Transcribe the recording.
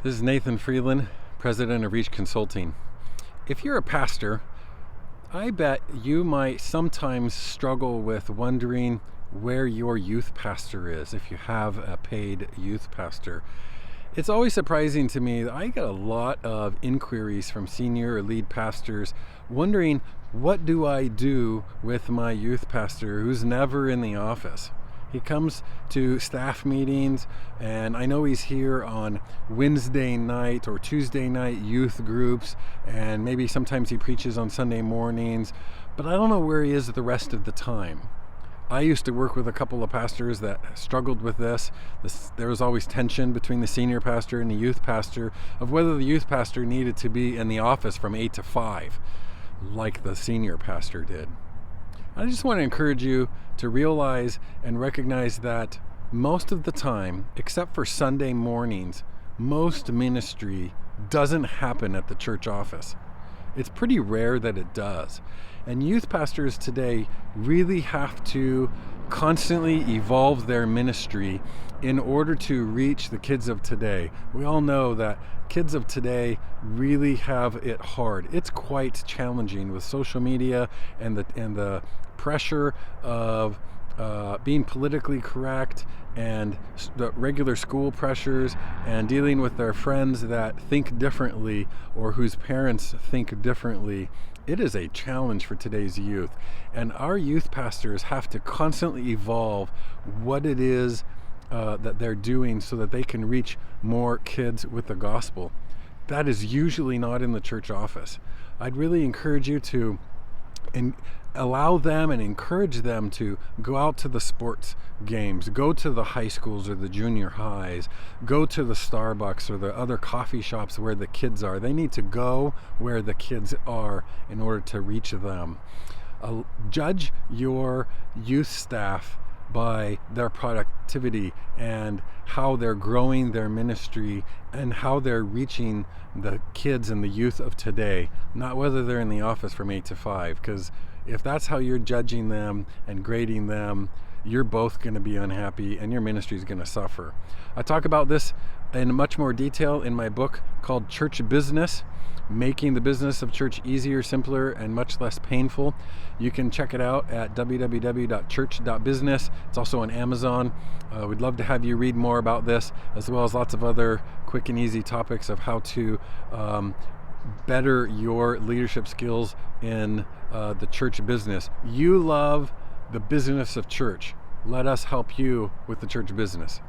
This is Nathan Freeland, president of Reach Consulting. If you're a pastor, I bet you might sometimes struggle with wondering where your youth pastor is, if you have a paid youth pastor. It's always surprising to me that I get a lot of inquiries from senior or lead pastors wondering, what do I do with my youth pastor who's never in the office? He comes to staff meetings, and I know he's here on Wednesday night or Tuesday night youth groups, and maybe sometimes he preaches on Sunday mornings, but I don't know where he is the rest of the time. I used to work with a couple of pastors that struggled with this. There was always tension between the senior pastor and the youth pastor of whether the youth pastor needed to be in the office from 8 to 5, like the senior pastor did. I just want to encourage you to realize and recognize that most of the time, except for Sunday mornings, most ministry doesn't happen at the church office. It's pretty rare that it does. And youth pastors today really have to constantly evolve their ministry in order to reach the kids of today. We all know that kids of today really have it hard. It's quite challenging with social media and the pressure of being politically correct and the regular school pressures and dealing with their friends that think differently or whose parents think differently. It is a challenge for today's youth, and our youth pastors have to constantly evolve what it is that they're doing so that they can reach more kids with the gospel. That is usually not in the church office. I'd really encourage you to allow them and encourage them to go out to the sports games, go to the high schools or the junior highs, go to the Starbucks or the other coffee shops where the kids are. They need to go where the kids are in order to reach them. Judge your youth staff by their productivity and how they're growing their ministry and how they're reaching the kids and the youth of today, not whether they're in the office from 8 to 5, because if that's how you're judging them and grading them, you're both going to be unhappy and your ministry is going to suffer. I talk about this in much more detail in my book called Church Business: Making the Business of Church Easier, Simpler, and Much Less Painful. You can check it out at www.church.business. It's also on Amazon. We'd love to have you read more about this, as well as lots of other quick and easy topics of how to better your leadership skills in the church business. You love the business of church. Let us help you with the church business.